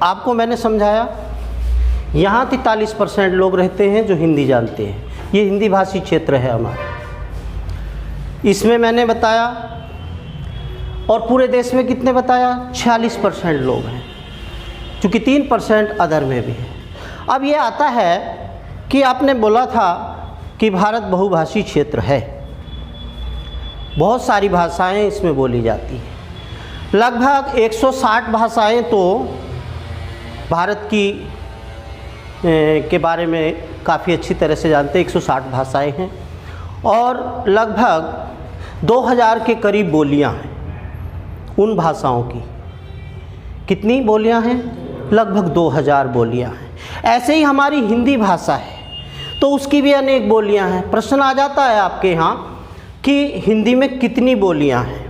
आपको मैंने समझाया, यहाँ 43% लोग रहते हैं जो हिंदी जानते हैं। ये हिंदी भाषी क्षेत्र है हमारा। इसमें मैंने बताया, और पूरे देश में कितने बताया, 46% लोग हैं, चूँकि 3% अदर में भी है। अब ये आता है कि आपने बोला था कि भारत बहुभाषी क्षेत्र है, बहुत सारी भाषाएं इसमें बोली जाती हैं। लगभग 160 भाषाएं तो भारत की के बारे में काफ़ी अच्छी तरह से जानते हैं। 160 भाषाएं हैं और लगभग 2000 के करीब बोलियां हैं उन भाषाओं की। कितनी बोलियां हैं? लगभग 2000 बोलियां हैं। ऐसे ही हमारी हिंदी भाषा है तो उसकी भी अनेक बोलियां हैं। प्रश्न आ जाता है आपके यहाँ कि हिंदी में कितनी बोलियां हैं।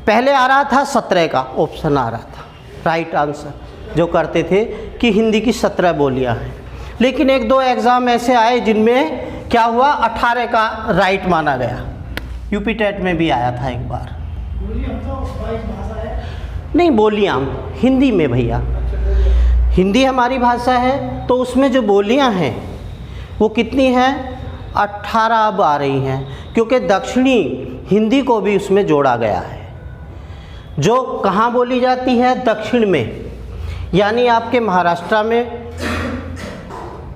पहले आ रहा था 17 का ऑप्शन आ रहा था, राइट आंसर जो करते थे कि हिंदी की 17 बोलियां हैं। लेकिन एक दो एग्ज़ाम ऐसे आए जिनमें क्या हुआ, 18 का राइट माना गया। यूपी टेट में भी आया था एक बार। नहीं, बोलियां हिंदी में भैया, हिंदी हमारी भाषा है तो उसमें जो बोलियां हैं वो कितनी हैं, 18 अब आ रही हैं, क्योंकि दक्षिणी हिंदी को भी उसमें जोड़ा गया है। जो कहाँ बोली जाती है, दक्षिण में, यानी आपके महाराष्ट्र में,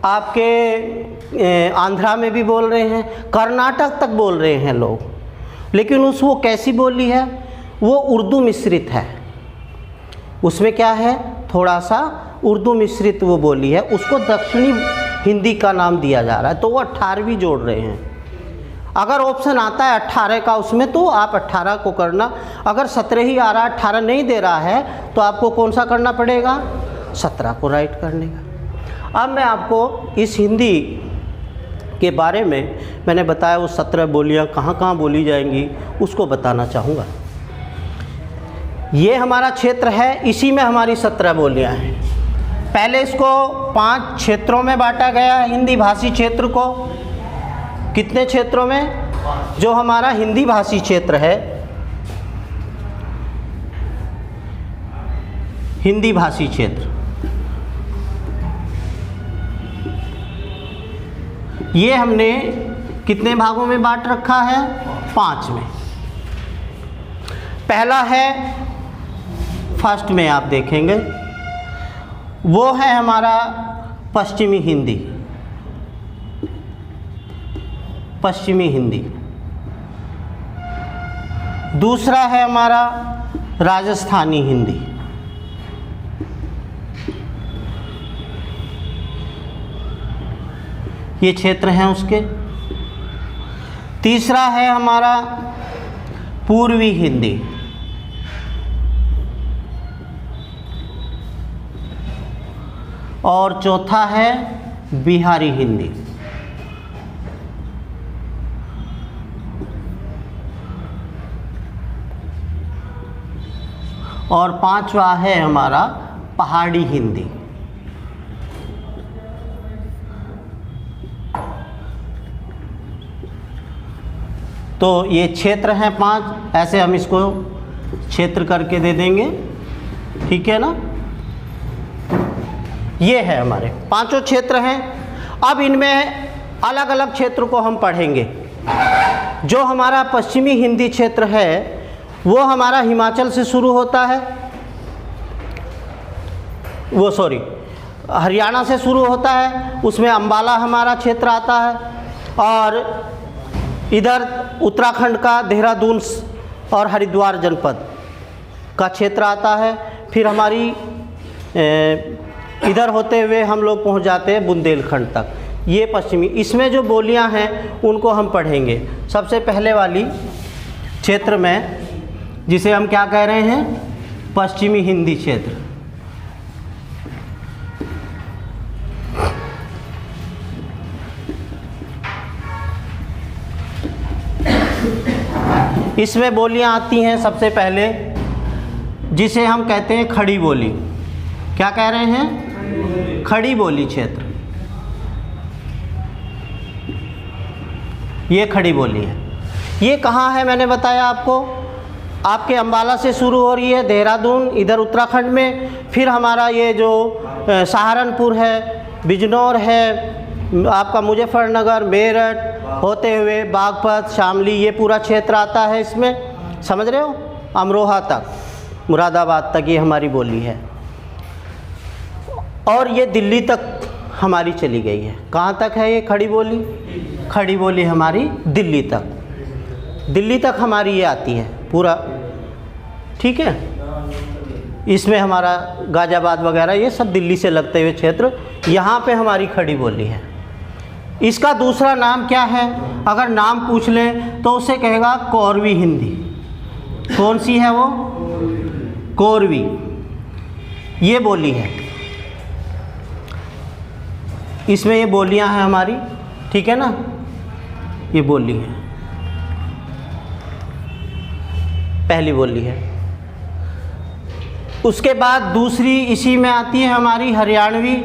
आपके आंध्रा में भी बोल रहे हैं, कर्नाटक तक बोल रहे हैं लोग। लेकिन वो कैसी बोली है, वो उर्दू मिश्रित है। उसमें क्या है, थोड़ा सा उर्दू मिश्रित वो बोली है, उसको दक्षिणी हिंदी का नाम दिया जा रहा है, तो वो 18वीं जोड़ रहे हैं। अगर ऑप्शन आता है 18 का उसमें तो आप 18 को करना। अगर 17 ही आ रहा है, 18 नहीं दे रहा है, तो आपको कौन सा करना पड़ेगा, 17 को राइट करने का। अब मैं आपको इस हिंदी के बारे में मैंने बताया वो 17 बोलियां कहाँ कहाँ बोली जाएंगी उसको बताना चाहूँगा। ये हमारा क्षेत्र है, इसी में हमारी 17 बोलियां हैं। पहले इसको 5 क्षेत्रों में बांटा गया है, हिंदी भाषी क्षेत्र को। कितने क्षेत्रों में? जो हमारा हिंदी भाषी क्षेत्र है, हिंदी भाषी क्षेत्र, ये हमने कितने भागों में बांट रखा है, 5 में। पहला है, फर्स्ट में आप देखेंगे वो है हमारा पश्चिमी हिंदी, पश्चिमी हिंदी। दूसरा है हमारा राजस्थानी हिंदी। ये क्षेत्र हैं उसके। तीसरा है हमारा पूर्वी हिंदी। और चौथा है बिहारी हिंदी। और 5वां है हमारा पहाड़ी हिंदी। तो ये क्षेत्र हैं 5, ऐसे हम इसको क्षेत्र करके दे देंगे, ठीक है ना। ये है हमारे 5 क्षेत्र हैं। अब इनमें अलग अलग क्षेत्र को हम पढ़ेंगे। जो हमारा पश्चिमी हिंदी क्षेत्र है वो हमारा हिमाचल से शुरू होता है, वो सॉरी हरियाणा से शुरू होता है, उसमें अंबाला हमारा क्षेत्र आता है। और इधर उत्तराखंड का देहरादून और हरिद्वार जनपद का क्षेत्र आता है। फिर हमारी इधर होते हुए हम लोग पहुंच जाते हैं बुंदेलखंड तक। ये पश्चिमी, इसमें जो बोलियां हैं उनको हम पढ़ेंगे। सबसे पहले वाली क्षेत्र में जिसे हम क्या कह रहे हैं, पश्चिमी हिंदी क्षेत्र। इसमें बोलियां आती हैं सबसे पहले जिसे हम कहते हैं खड़ी बोली। क्या कह रहे हैं, खड़ी बोली क्षेत्र। ये खड़ी बोली है। ये कहाँ है, मैंने बताया आपको, आपके अम्बाला से शुरू हो रही है, देहरादून इधर उत्तराखंड में, फिर हमारा ये जो सहारनपुर है, बिजनौर है, आपका मुजफ्फरनगर, मेरठ होते हुए बागपत, शामली, ये पूरा क्षेत्र आता है इसमें, समझ रहे हो, अमरोहा तक, मुरादाबाद तक ये हमारी बोली है। और ये दिल्ली तक हमारी चली गई है। कहाँ तक है ये खड़ी बोली? खड़ी बोली हमारी दिल्ली तक, दिल्ली तक हमारी ये आती है पूरा, ठीक है। इसमें हमारा गाज़ियाबाद वगैरह ये सब दिल्ली से लगते हुए क्षेत्र, यहाँ पे हमारी खड़ी बोली है। इसका दूसरा नाम क्या है? अगर नाम पूछ लें तो उसे कहेगा कोरवी हिंदी। कौन सी है वो? कोरवी, ये बोली है। इसमें ये बोलियां हैं हमारी, ठीक है ना, ये बोली है, पहली बोली है। उसके बाद दूसरी इसी में आती है हमारी हरियाणवी।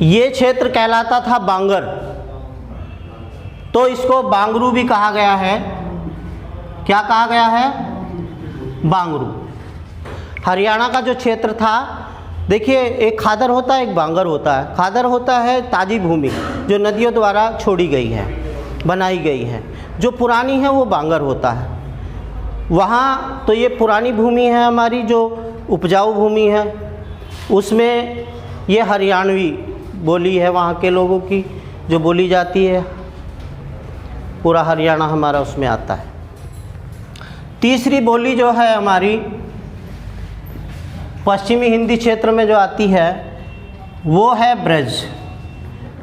ये क्षेत्र कहलाता था बांगर, तो इसको बांगरू भी कहा गया है। क्या कहा गया है? बांगरू। हरियाणा का जो क्षेत्र था, देखिए एक खादर होता है, एक बांगर होता है। खादर होता है ताजी भूमि जो नदियों द्वारा छोड़ी गई है, बनाई गई है। जो पुरानी है वो बांगर होता है। वहाँ तो ये पुरानी भूमि है हमारी, जो उपजाऊ भूमि है, उसमें ये हरियाणवी बोली है वहाँ के लोगों की जो बोली जाती है। पूरा हरियाणा हमारा उसमें आता है। तीसरी बोली जो है हमारी पश्चिमी हिंदी क्षेत्र में जो आती है वो है ब्रज।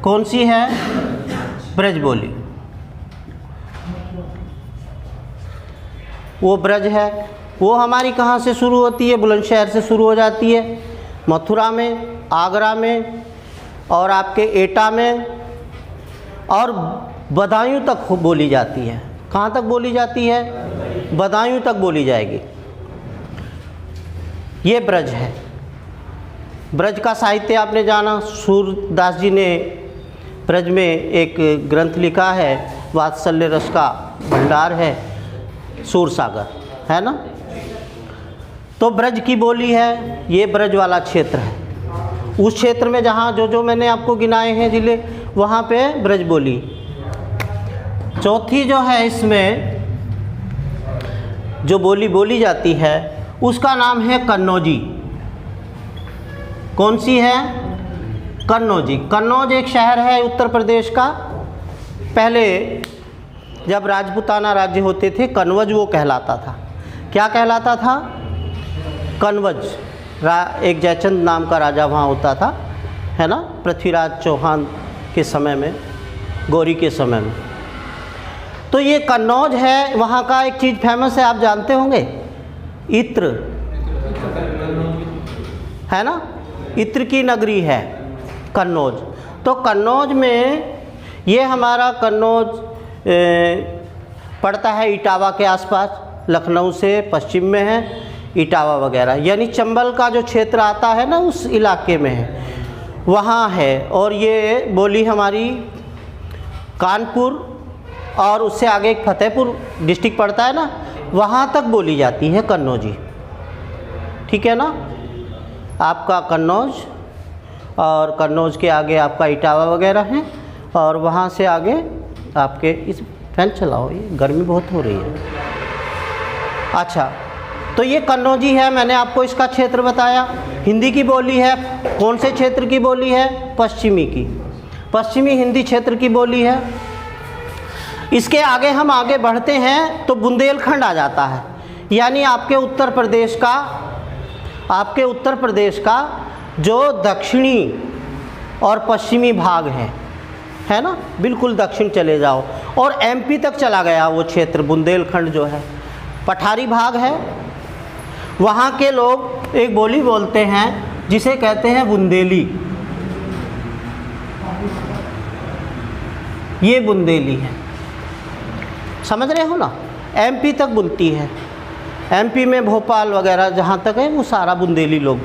कौन सी है? ब्रज बोली। वो ब्रज है, वो हमारी कहाँ से शुरू होती है? बुलंदशहर से शुरू हो जाती है, मथुरा में, आगरा में और आपके एटा में, और बदायूं तक बोली जाती है। कहाँ तक बोली जाती है? बदायूं तक बोली जाएगी। ये ब्रज है। ब्रज का साहित्य आपने जाना, सूरदास जी ने ब्रज में एक ग्रंथ लिखा है, वात्सल्य रस का भंडार है, सूरसागर, है ना। तो ब्रज की बोली है, ये ब्रज वाला क्षेत्र है। उस क्षेत्र में जहाँ जो मैंने आपको गिनाए हैं जिले, वहाँ पे ब्रज बोली। चौथी जो है इसमें जो बोली बोली जाती है उसका नाम है कन्नौजी। कौन सी है? कन्नौजी। कन्नौज एक शहर है उत्तर प्रदेश का। पहले जब राजपूताना राज्य होते थे, कन्वज वो कहलाता था। क्या कहलाता था? कन्वज। एक जयचंद नाम का राजा वहाँ होता था, है ना, पृथ्वीराज चौहान के समय में, गौरी के समय में। तो ये कन्नौज है, वहाँ का एक चीज़ फेमस है, आप जानते होंगे, इत्र, है ना, इत्र की नगरी है कन्नौज। तो कन्नौज में ये हमारा कन्नौज पड़ता है इटावा के आसपास, लखनऊ से पश्चिम में है इटावा वगैरह, यानी चंबल का जो क्षेत्र आता है ना, उस इलाके में है, वहाँ है। और ये बोली हमारी कानपुर और उससे आगे एक फतेहपुर डिस्ट्रिक्ट पड़ता है ना, वहाँ तक बोली जाती है कन्नौजी, ठीक है ना। आपका कन्नौज और कन्नौज के आगे आपका इटावा वगैरह है, और वहाँ से आगे आपके इस फैन चलाओ, ये गर्मी बहुत हो रही है। अच्छा, तो ये कन्नौजी है, मैंने आपको इसका क्षेत्र बताया। हिंदी की बोली है, कौन से क्षेत्र की बोली है? पश्चिमी की, पश्चिमी हिंदी क्षेत्र की बोली है। इसके आगे हम आगे बढ़ते हैं तो बुंदेलखंड आ जाता है, यानी आपके उत्तर प्रदेश का जो दक्षिणी और पश्चिमी भाग है ना, बिल्कुल दक्षिण चले जाओ और एमपी तक चला गया वो क्षेत्र। बुंदेलखंड जो है पठारी भाग है, वहाँ के लोग एक बोली बोलते हैं जिसे कहते हैं बुंदेली। ये बुंदेली है, समझ रहे हो ना। एमपी तक बुनती है, एमपी में भोपाल वगैरह जहाँ तक है वो सारा बुंदेली लोग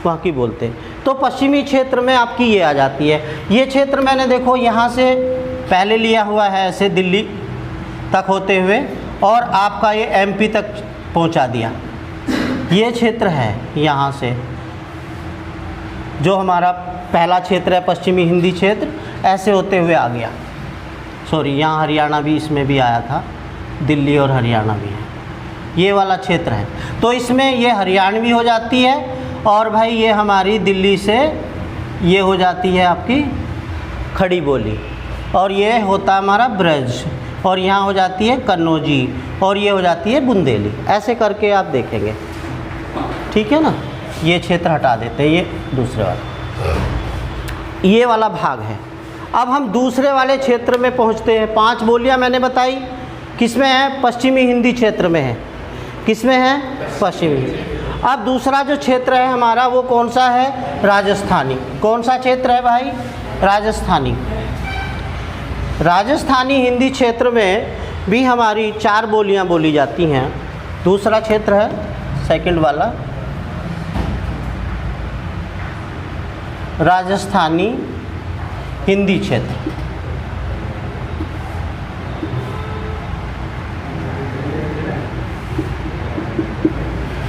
वहाँ की बोलते हैं। तो पश्चिमी क्षेत्र में आपकी ये आ जाती है। ये क्षेत्र मैंने देखो यहाँ से पहले लिया हुआ है ऐसे दिल्ली तक होते हुए और आपका ये एमपी तक पहुंचा दिया। ये क्षेत्र है यहाँ से जो हमारा पहला क्षेत्र है पश्चिमी हिंदी क्षेत्र, ऐसे होते हुए आ गया। सॉरी, यहाँ हरियाणा भी इसमें भी आया था, दिल्ली और हरियाणा भी है, ये वाला क्षेत्र है। तो इसमें ये हरियाणवी हो जाती है और भाई ये हमारी दिल्ली से ये हो जाती है आपकी खड़ी बोली, और ये होता है हमारा ब्रज, और यहाँ हो जाती है कन्नौजी, और ये हो जाती है बुंदेली। ऐसे करके आप देखेंगे, ठीक है ना। ये क्षेत्र हटा देते हैं, ये दूसरे वाला, ये वाला भाग है। अब हम दूसरे वाले क्षेत्र में पहुँचते हैं। 5 बोलियाँ मैंने बताई, किसमें है? पश्चिमी हिंदी क्षेत्र में है। किसमें है? पश्चिमी। अब दूसरा जो क्षेत्र है हमारा वो कौन सा है? राजस्थानी। कौन सा क्षेत्र है भाई? राजस्थानी। राजस्थानी हिंदी क्षेत्र में भी हमारी 4 बोलियां बोली जाती हैं। दूसरा क्षेत्र है सेकंड वाला, राजस्थानी हिंदी क्षेत्र।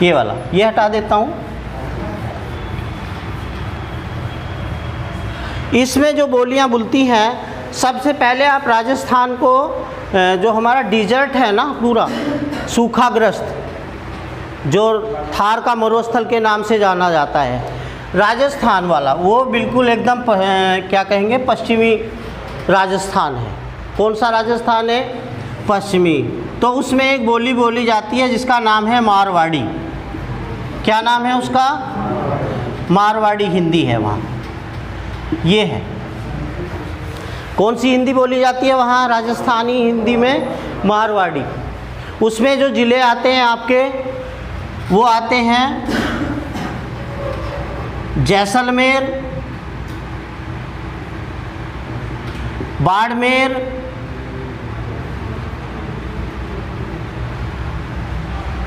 ये वाला, ये हटा देता हूँ। इसमें जो बोलियां बोलती हैं, सबसे पहले आप राजस्थान को, जो हमारा डिजर्ट है ना पूरा सूखाग्रस्त, जो थार का मरुस्थल के नाम से जाना जाता है, राजस्थान वाला वो बिल्कुल एकदम क्या कहेंगे, पश्चिमी राजस्थान है। कौन सा राजस्थान है? पश्चिमी। तो उसमें एक बोली बोली जाती है जिसका नाम है मारवाड़ी। क्या नाम है उसका? मारवाड़ी हिंदी है वहाँ, ये है। कौन सी हिंदी बोली जाती है वहाँ? राजस्थानी हिंदी में मारवाड़ी। उसमें जो ज़िले आते हैं आपके, वो आते हैं जैसलमेर, बाड़मेर,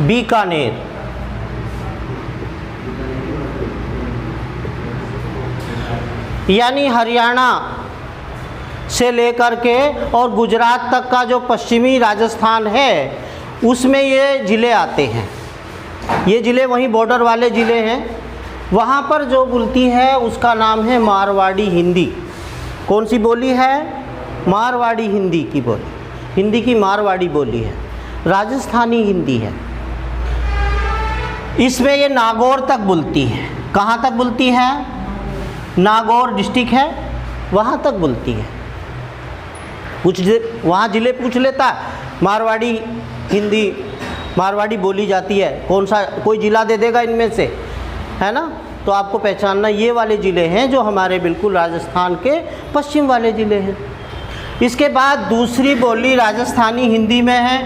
बीकानेर। यानी हरियाणा से लेकर के और गुजरात तक का जो पश्चिमी राजस्थान है उसमें ये ज़िले आते हैं। ये ज़िले वहीं बॉर्डर वाले ज़िले हैं। वहाँ पर जो बोलती है उसका नाम है मारवाड़ी हिंदी। कौन सी बोली है? मारवाड़ी हिंदी की बोली, हिंदी की मारवाड़ी बोली है, राजस्थानी हिंदी है। इसमें ये नागौर तक बोलती है। कहाँ तक बोलती है? नागौर डिस्ट्रिक्ट है वहाँ तक बोलती है। कुछ वहाँ ज़िले पूछ लेता है, मारवाड़ी हिंदी, मारवाड़ी बोली जाती है, कौन सा, कोई ज़िला दे देगा इनमें से, है ना। तो आपको पहचानना ये वाले ज़िले हैं जो हमारे बिल्कुल राजस्थान के पश्चिम वाले ज़िले हैं। इसके बाद दूसरी बोली राजस्थानी हिंदी में है,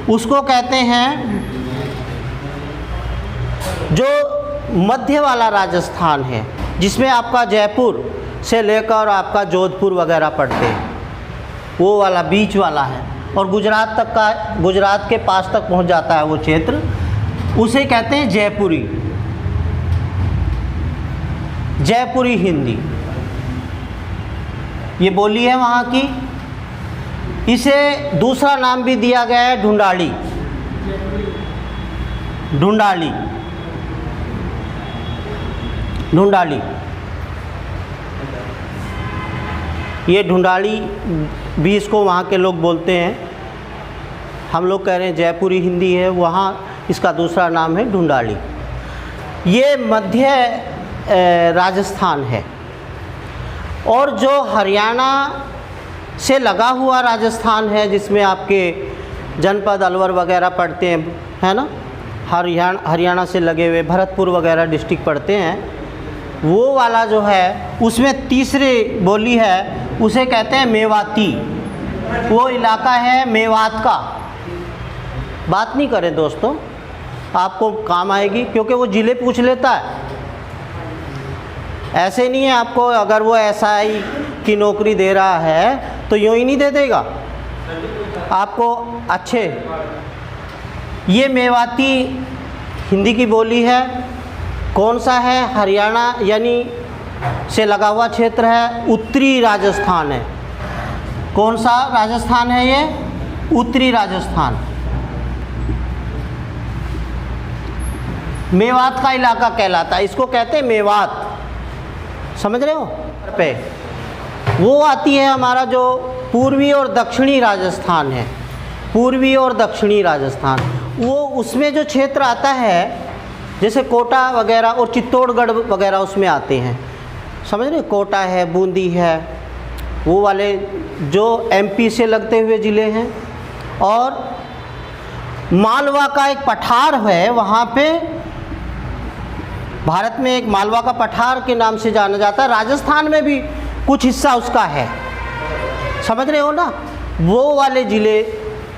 उसको कहते हैं जो मध्य वाला राजस्थान है, जिसमें आपका जयपुर से लेकर आपका जोधपुर वगैरह पड़ते हैं, वो वाला बीच वाला है, और गुजरात तक का, गुजरात के पास तक पहुंच जाता है वो क्षेत्र, उसे कहते हैं जयपुरी, जयपुरी हिंदी। ये बोली है वहाँ की। इसे दूसरा नाम भी दिया गया है ढूंढाड़ी। ढूंढाड़ी, ढूंढाड़ी, ये ढूंढाड़ी भी इसको वहाँ के लोग बोलते हैं। हम लोग कह रहे हैं जयपुरी हिंदी है, वहाँ इसका दूसरा नाम है ढूंढाड़ी। ये मध्य राजस्थान है। और जो हरियाणा से लगा हुआ राजस्थान है, जिसमें आपके जनपद अलवर वगैरह पड़ते हैं, है ना, हरियाणा से लगे हुए भरतपुर वगैरह डिस्ट्रिक्ट पड़ते हैं, वो वाला जो है उसमें तीसरी बोली है, उसे कहते हैं मेवाती। वो इलाका है मेवात का। बात नहीं करें दोस्तों, आपको काम आएगी, क्योंकि वो ज़िले पूछ लेता है। ऐसे नहीं है आपको, अगर वो SI की नौकरी दे रहा है तो यूँ ही नहीं दे देगा आपको अच्छे। ये मेवाती हिंदी की बोली है। कौन सा है? हरियाणा यानी से लगा हुआ क्षेत्र है, उत्तरी राजस्थान है। कौन सा राजस्थान है ये? उत्तरी राजस्थान। मेवात का इलाका कहलाता है, इसको कहते हैं मेवात, समझ रहे हो? पे वो आती है हमारा जो पूर्वी और दक्षिणी राजस्थान है, पूर्वी और दक्षिणी राजस्थान, वो उसमें जो क्षेत्र आता है जैसे कोटा वगैरह और चित्तौड़गढ़ वगैरह उसमें आते हैं, समझ रहे? कोटा है, बूंदी है, वो वाले जो एमपी से लगते हुए ज़िले हैं। और मालवा का एक पठार है, वहाँ पे भारत में एक मालवा का पठार के नाम से जाना जाता है। राजस्थान में भी कुछ हिस्सा उसका है, समझ रहे हो ना? वो वाले ज़िले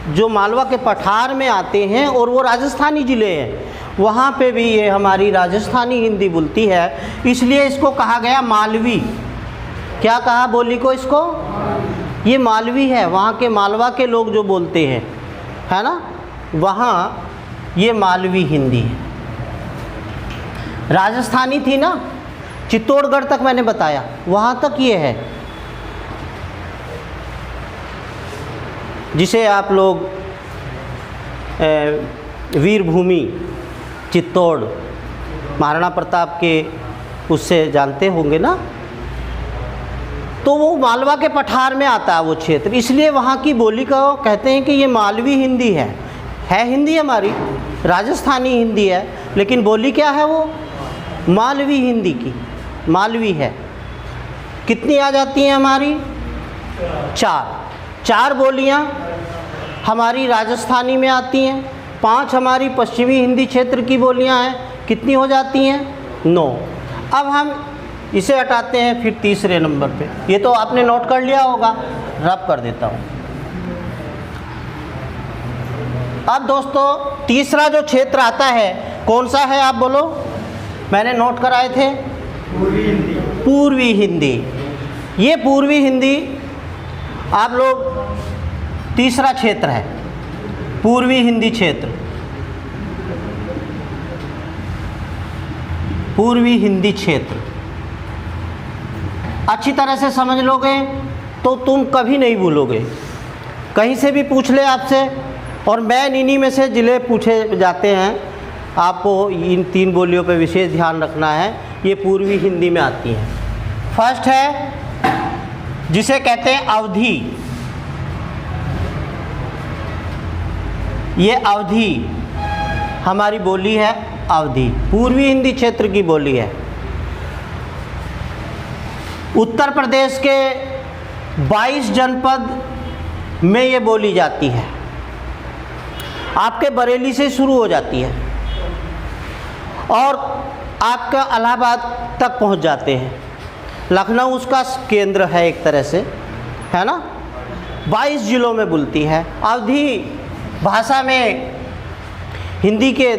जो मालवा के पठार में आते हैं और वो राजस्थानी ज़िले हैं, वहाँ पे भी ये हमारी राजस्थानी हिंदी बोलती है, इसलिए इसको कहा गया मालवी। क्या कहा बोली को इसको? ये मालवी है, वहाँ के मालवा के लोग जो बोलते हैं, है ना, वहाँ ये मालवी हिंदी है। राजस्थानी थी ना, चित्तौड़गढ़ तक मैंने बताया, वहाँ तक ये है, जिसे आप लोग वीरभूमि चित्तौड़ महाराणा प्रताप के उससे जानते होंगे ना, तो वो मालवा के पठार में आता है वो क्षेत्र, इसलिए वहाँ की बोली को कहते हैं कि ये मालवी हिंदी है हिंदी हमारी राजस्थानी हिंदी है, लेकिन बोली क्या है वो? मालवी हिंदी की, मालवी है। कितनी आ जाती हैं हमारी? चार बोलियाँ हमारी राजस्थानी में आती हैं, 5 हमारी पश्चिमी हिंदी क्षेत्र की बोलियाँ हैं, कितनी हो जाती हैं? 9। अब हम इसे हटाते हैं फिर तीसरे नंबर पे, ये तो आपने नोट कर लिया होगा, रब कर देता हूँ। अब दोस्तों तीसरा जो क्षेत्र आता है कौन सा है आप बोलो? मैंने नोट कराए थे पूर्वी हिंदी। ये पूर्वी हिंदी आप लोग तीसरा क्षेत्र है, पूर्वी हिंदी क्षेत्र, पूर्वी हिंदी क्षेत्र। अच्छी तरह से समझ लोगे तो तुम कभी नहीं भूलोगे, कहीं से भी पूछ ले आपसे, और मैं इन्हीं में से ज़िले पूछे जाते हैं, आपको इन 3 बोलियों पे विशेष ध्यान रखना है, ये पूर्वी हिंदी में आती हैं। फर्स्ट है जिसे कहते हैं अवधी, ये अवधी हमारी बोली है, अवधी पूर्वी हिंदी क्षेत्र की बोली है। उत्तर प्रदेश के 22 जनपद में ये बोली जाती है, आपके बरेली से शुरू हो जाती है और आपका इलाहाबाद तक पहुंच जाते हैं। लखनऊ उसका केंद्र है एक तरह से, है ना। 22 जिलों में बोलती है। अवधी भाषा में हिंदी के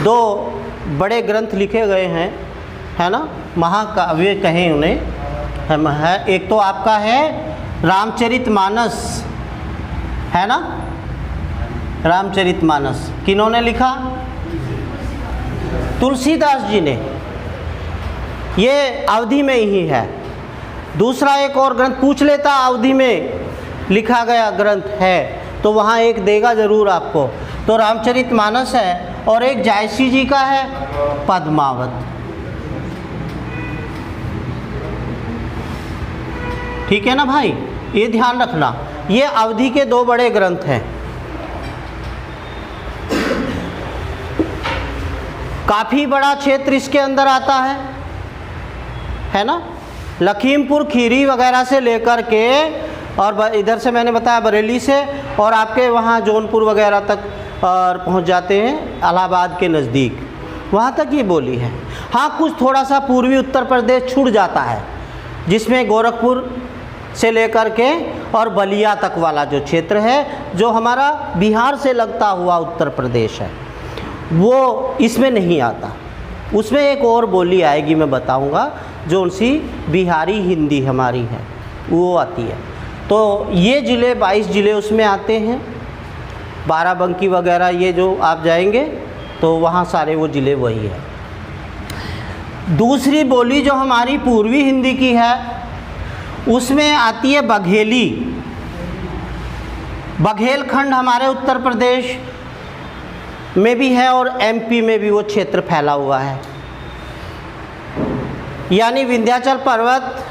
2 बड़े ग्रंथ लिखे गए हैं, है ना, महाकाव्य कहें उन्हें, है। एक तो आपका है रामचरितमानस, है ना, रामचरितमानस किन्होंने लिखा? तुलसीदास जी ने, ये अवधी में ही है। दूसरा एक और ग्रंथ पूछ लेता अवधी में लिखा गया ग्रंथ है तो वहाँ एक देगा ज़रूर आपको, तो रामचरितमानस है, और एक जायसी जी का है पद्मावत। ठीक है ना भाई, ये ध्यान रखना, ये अवधी के 2 बड़े ग्रंथ हैं। काफ़ी बड़ा क्षेत्र इसके अंदर आता है ना। लखीमपुर खीरी वगैरह से लेकर के, और इधर से मैंने बताया बरेली से, और आपके वहाँ जौनपुर वगैरह तक और पहुँच जाते हैं, इलाहाबाद के नज़दीक, वहाँ तक ये बोली है। हाँ, कुछ थोड़ा सा पूर्वी उत्तर प्रदेश छूट जाता है, जिसमें गोरखपुर से लेकर के और बलिया तक वाला जो क्षेत्र है, जो हमारा बिहार से लगता हुआ उत्तर प्रदेश है, वो इसमें नहीं आता। उसमें एक और बोली आएगी, मैं बताऊंगा, जो उनसी बिहारी हिंदी हमारी है, वो आती है। तो ये ज़िले 22 ज़िले उसमें आते हैं, बाराबंकी वगैरह, ये जो आप जाएंगे तो वहाँ सारे वो ज़िले वही है। दूसरी बोली जो हमारी पूर्वी हिंदी की है उसमें आती है बघेली। बघेलखंड हमारे उत्तर प्रदेश में भी है और एमपी में भी वो क्षेत्र फैला हुआ है। यानी विंध्याचल पर्वत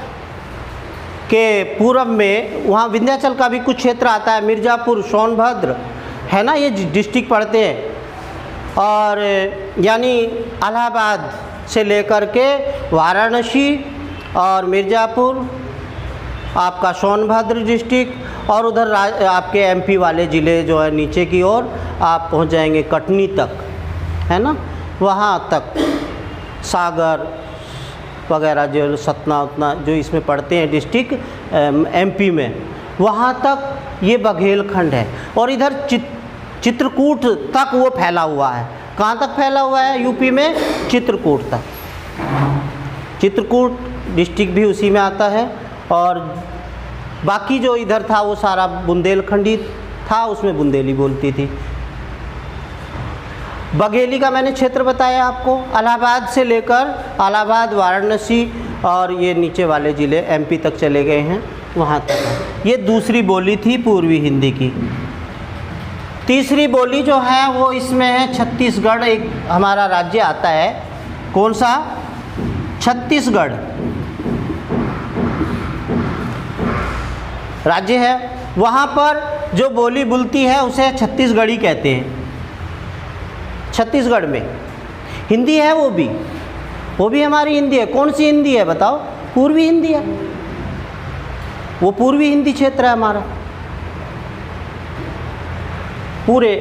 के पूर्व में, वहाँ विंध्याचल का भी कुछ क्षेत्र आता है, मिर्ज़ापुर, सोनभद्र है ना, ये डिस्ट्रिक्ट पड़ते हैं। और यानी इलाहाबाद से लेकर के वाराणसी और मिर्ज़ापुर, आपका सोनभद्र डिस्ट्रिक्ट, और उधर आपके एमपी वाले ज़िले जो है नीचे की ओर आप पहुंच जाएंगे कटनी तक, है ना, वहाँ तक सागर वगैरह जो सतना उतना जो इसमें पड़ते हैं डिस्ट्रिक्ट एमपी में, वहाँ तक ये बघेलखंड है। और इधर चित्रकूट तक वो फैला हुआ है। कहाँ तक फैला हुआ है यूपी में? चित्रकूट तक। चित्रकूट डिस्ट्रिक्ट भी उसी में आता है। और बाकी जो इधर था वो सारा बुंदेलखंडी था, उसमें बुंदेली बोलती थी। बघेली का मैंने क्षेत्र बताया आपको, इलाहाबाद से लेकर इलाहाबाद, वाराणसी और ये नीचे वाले ज़िले एमपी तक चले गए हैं, वहाँ तक है। ये दूसरी बोली थी पूर्वी हिंदी की। तीसरी बोली जो है वो इसमें है छत्तीसगढ़, एक हमारा राज्य आता है। कौन सा? छत्तीसगढ़ राज्य है। वहाँ पर जो बोली बोलती है उसे छत्तीसगढ़ी कहते हैं। छत्तीसगढ़ में हिंदी है, वो भी हमारी हिंदी है। कौन सी हिंदी है बताओ? पूर्वी हिंदी है, वो पूर्वी हिंदी क्षेत्र है हमारा। पूरे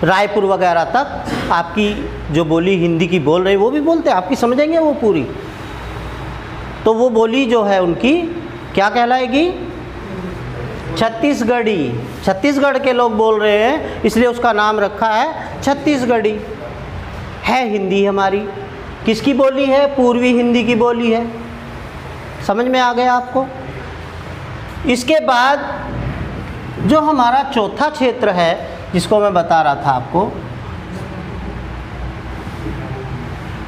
रायपुर वगैरह तक आपकी जो बोली हिंदी की बोल रहे वो भी बोलते हैं, आपकी समझेंगे वो पूरी। तो वो बोली जो है उनकी क्या कहलाएगी? छत्तीसगढ़ी। छत्तीसगढ़ के लोग बोल रहे हैं इसलिए उसका नाम रखा है छत्तीसगढ़ी। है हिंदी हमारी, किसकी बोली है? पूर्वी हिंदी की बोली है। समझ में आ गया आपको? इसके बाद जो हमारा चौथा क्षेत्र है जिसको मैं बता रहा था आपको,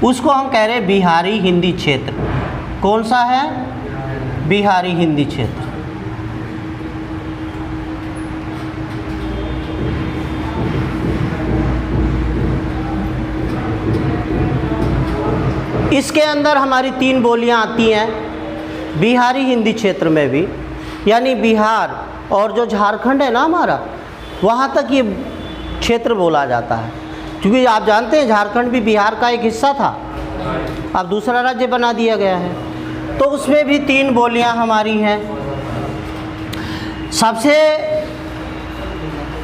उसको हम कह रहे हैं बिहारी हिंदी क्षेत्र। कौन सा है? बिहारी हिंदी क्षेत्र। इसके अंदर हमारी 3 बोलियां आती हैं बिहारी हिंदी क्षेत्र में भी। यानी बिहार और जो झारखंड है ना हमारा, वहाँ तक ये क्षेत्र बोला जाता है। क्योंकि आप जानते हैं झारखंड भी बिहार का एक हिस्सा था, अब दूसरा राज्य बना दिया गया है। तो उसमें भी 3 बोलियां हमारी हैं। सबसे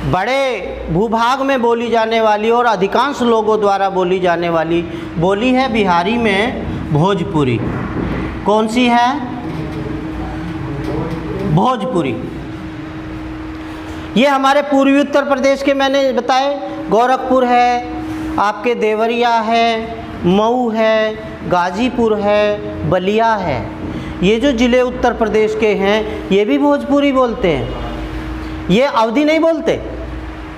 बड़े भूभाग में बोली जाने वाली और अधिकांश लोगों द्वारा बोली जाने वाली बोली है बिहारी में भोजपुरी। कौन सी है? भोजपुरी। ये हमारे पूर्वी उत्तर प्रदेश के मैंने बताए, गोरखपुर है, आपके देवरिया है, मऊ है, गाजीपुर है, बलिया है। ये जो ज़िले उत्तर प्रदेश के हैं ये भी भोजपुरी बोलते हैं। ये अवधी नहीं बोलते,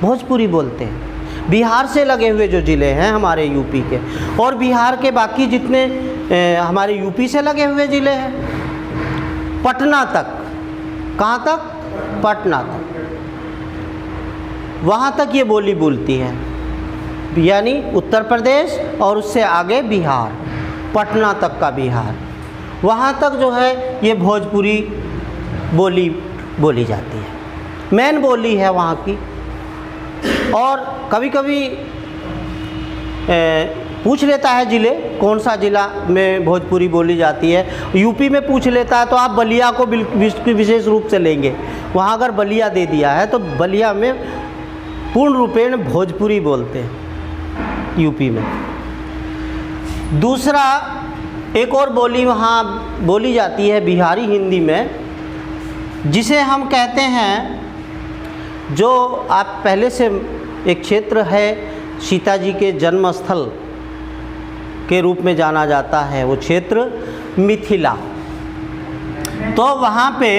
भोजपुरी बोलते हैं। बिहार से लगे हुए जो ज़िले हैं हमारे यूपी के, और बिहार के बाकी जितने हमारे यूपी से लगे हुए ज़िले हैं, पटना तक। कहाँ तक? पटना तक। वहाँ तक ये बोली बोलती है। यानी उत्तर प्रदेश और उससे आगे बिहार, पटना तक का बिहार, वहाँ तक जो है ये भोजपुरी बोली बोली जाती है। मेन बोली है वहाँ की। और कभी कभी पूछ लेता है ज़िले, कौन सा ज़िला में भोजपुरी बोली जाती है। यूपी में पूछ लेता है तो आप बलिया को विशेष रूप से लेंगे। वहाँ अगर बलिया दे दिया है तो बलिया में पूर्ण रूपेण भोजपुरी बोलते हैं यूपी में। दूसरा एक और बोली वहाँ बोली जाती है बिहारी हिंदी में, जिसे हम कहते हैं, जो आप पहले से एक क्षेत्र है सीता जी के जन्म स्थल के रूप में जाना जाता है, वो क्षेत्र मिथिला। तो वहाँ पे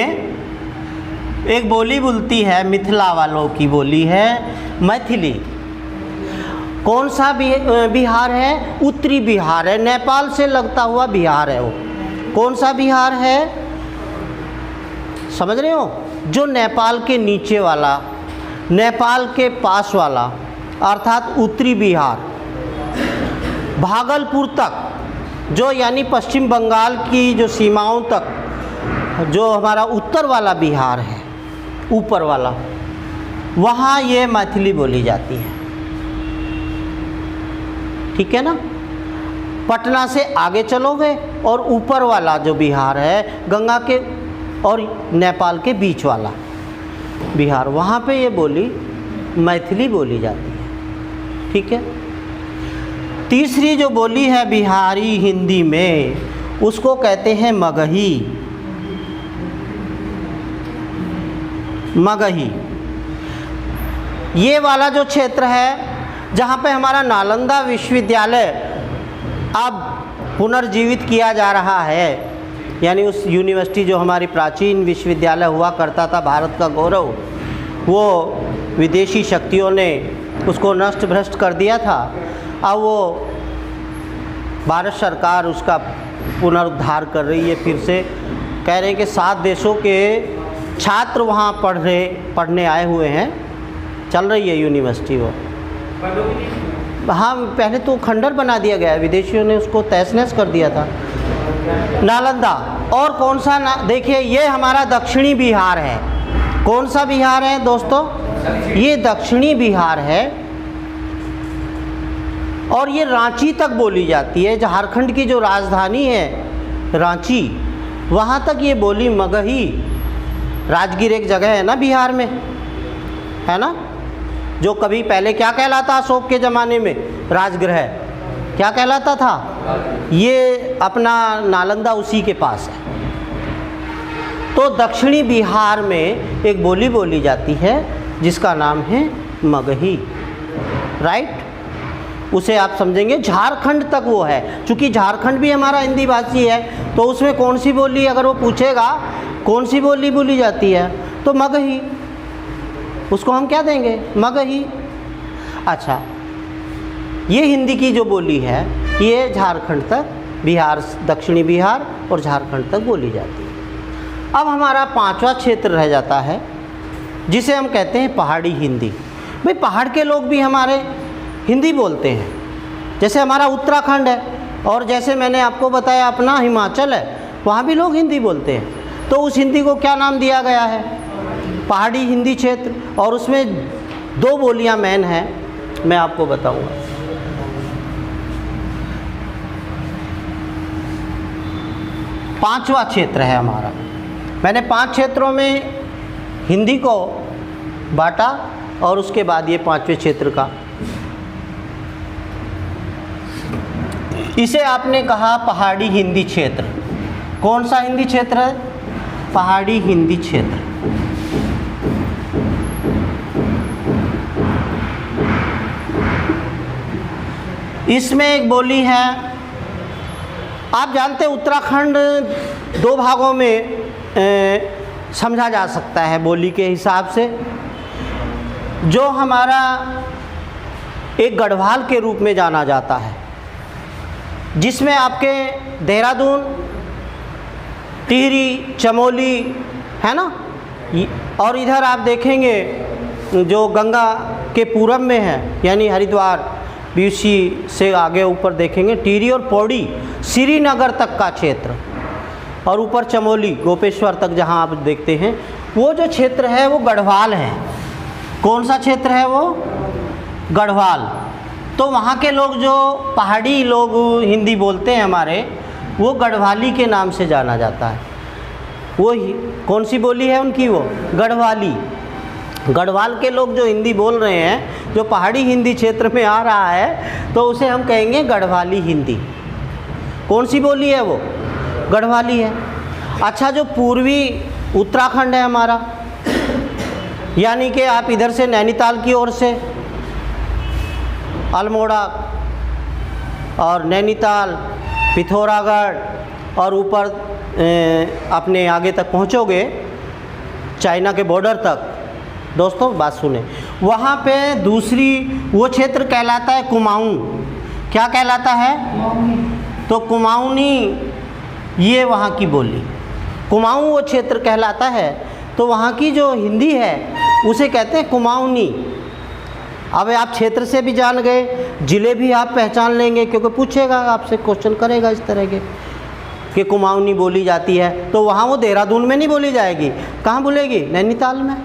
एक बोली बोलती है, मिथिला वालों की बोली है मैथिली। कौन सा बिहार है? उत्तरी बिहार है, नेपाल से लगता हुआ बिहार है वो। कौन सा बिहार है? समझ रहे हो, जो नेपाल के नीचे वाला, नेपाल के पास वाला अर्थात उत्तरी बिहार, भागलपुर तक, जो यानी पश्चिम बंगाल की जो सीमाओं तक, जो हमारा उत्तर वाला बिहार है, ऊपर वाला, वहाँ ये मैथिली बोली जाती है। ठीक है ना। पटना से आगे चलोगे और ऊपर वाला जो बिहार है, गंगा के और नेपाल के बीच वाला बिहार, वहाँ पे ये बोली मैथिली बोली जाती है। ठीक है। तीसरी जो बोली है बिहारी हिंदी में, उसको कहते हैं मगही। मगही ये वाला जो क्षेत्र है जहाँ पे हमारा नालंदा विश्वविद्यालय अब पुनर्जीवित किया जा रहा है, यानी उस यूनिवर्सिटी जो हमारी प्राचीन विश्वविद्यालय हुआ करता था, भारत का गौरव, वो विदेशी शक्तियों ने उसको नष्ट भ्रष्ट कर दिया था। अब वो भारत सरकार उसका पुनरुद्धार कर रही है, फिर से कह रहे हैं कि 7 देशों के छात्र वहाँ पढ़ने आए हुए हैं, चल रही है यूनिवर्सिटी वो। हाँ, पहले तो खंडर बना दिया गया है, विदेशियों ने उसको तहस नहस कर दिया था। नालंदा और कौन सा देखिए, ये हमारा दक्षिणी बिहार है। कौन सा बिहार है दोस्तों? ये दक्षिणी बिहार है और ये रांची तक बोली जाती है। झारखंड की जो राजधानी है रांची, वहाँ तक ये बोली मगही। राजगीर एक जगह है ना बिहार में, है ना, जो कभी पहले क्या कहलाता, अशोक के ज़माने में राजगृह क्या कहलाता था, ये अपना नालंदा उसी के पास है। तो दक्षिणी बिहार में एक बोली बोली जाती है जिसका नाम है मगही, राइट। उसे आप समझेंगे झारखंड तक वो है, क्योंकि झारखंड भी हमारा हिंदी भाषी है, तो उसमें कौन सी बोली, अगर वो पूछेगा कौन सी बोली बोली जाती है, तो मगही, उसको हम क्या देंगे, मगही। अच्छा, ये हिंदी की जो बोली है ये झारखंड तक, बिहार, दक्षिणी बिहार और झारखंड तक बोली जाती है। अब हमारा 5वां क्षेत्र रह जाता है जिसे हम कहते हैं पहाड़ी हिंदी। भाई पहाड़ के लोग भी हमारे हिंदी बोलते हैं, जैसे हमारा उत्तराखंड है और जैसे मैंने आपको बताया अपना हिमाचल है, वहाँ भी लोग हिंदी बोलते हैं। तो उस हिंदी को क्या नाम दिया गया है, पहाड़ी हिंदी क्षेत्र। और उसमें 2 बोलियां मेन हैं, मैं आपको बताऊंगा। पांचवा क्षेत्र है हमारा। मैंने 5 क्षेत्रों में हिंदी को बांटा और उसके बाद ये 5वें क्षेत्र का, इसे आपने कहा पहाड़ी हिंदी क्षेत्र। कौन सा हिंदी क्षेत्र है? पहाड़ी हिंदी क्षेत्र। इसमें एक बोली है, आप जानते हैं उत्तराखंड 2 भागों में समझा जा सकता है बोली के हिसाब से। जो हमारा एक गढ़वाल के रूप में जाना जाता है, जिसमें आपके देहरादून, टिहरी, चमोली है ना, और इधर आप देखेंगे जो गंगा के पूरब में है, यानी हरिद्वार, बीसी से आगे ऊपर देखेंगे टिहरी और पौड़ी, श्रीनगर तक का क्षेत्र, और ऊपर चमोली, गोपेश्वर तक जहां आप देखते हैं, वो जो क्षेत्र है वो गढ़वाल है। कौन सा क्षेत्र है वो? गढ़वाल। तो वहाँ के लोग, जो पहाड़ी लोग हिंदी बोलते हैं हमारे, वो गढ़वाली के नाम से जाना जाता है। वो कौन सी बोली है उनकी? वो गढ़वाली। गढ़वाल के लोग जो हिंदी बोल रहे हैं, जो पहाड़ी हिंदी क्षेत्र में आ रहा है, तो उसे हम कहेंगे गढ़वाली हिंदी। कौन सी बोली है वो? गढ़वाली है। अच्छा, जो पूर्वी उत्तराखंड है हमारा, यानी कि आप इधर से नैनीताल की ओर से अल्मोड़ा और नैनीताल, पिथौरागढ़ और ऊपर अपने आगे तक पहुंचोगे चाइना के बॉर्डर तक। दोस्तों बात सुने, वहाँ पे दूसरी वो क्षेत्र कहलाता है कुमाऊं। क्या कहलाता है? तो कुमाऊनी, ये वहाँ की बोली। कुमाऊँ वो क्षेत्र कहलाता है, तो वहाँ की जो हिंदी है उसे कहते हैं कुमाऊनी। अब आप क्षेत्र से भी जान गए, ज़िले भी आप पहचान लेंगे, क्योंकि पूछेगा आपसे, क्वेश्चन करेगा इस तरह के कि कुमाऊनी बोली जाती है। तो वहाँ वो देहरादून में नहीं बोली जाएगी, कहाँ बोलेगी? नैनीताल में,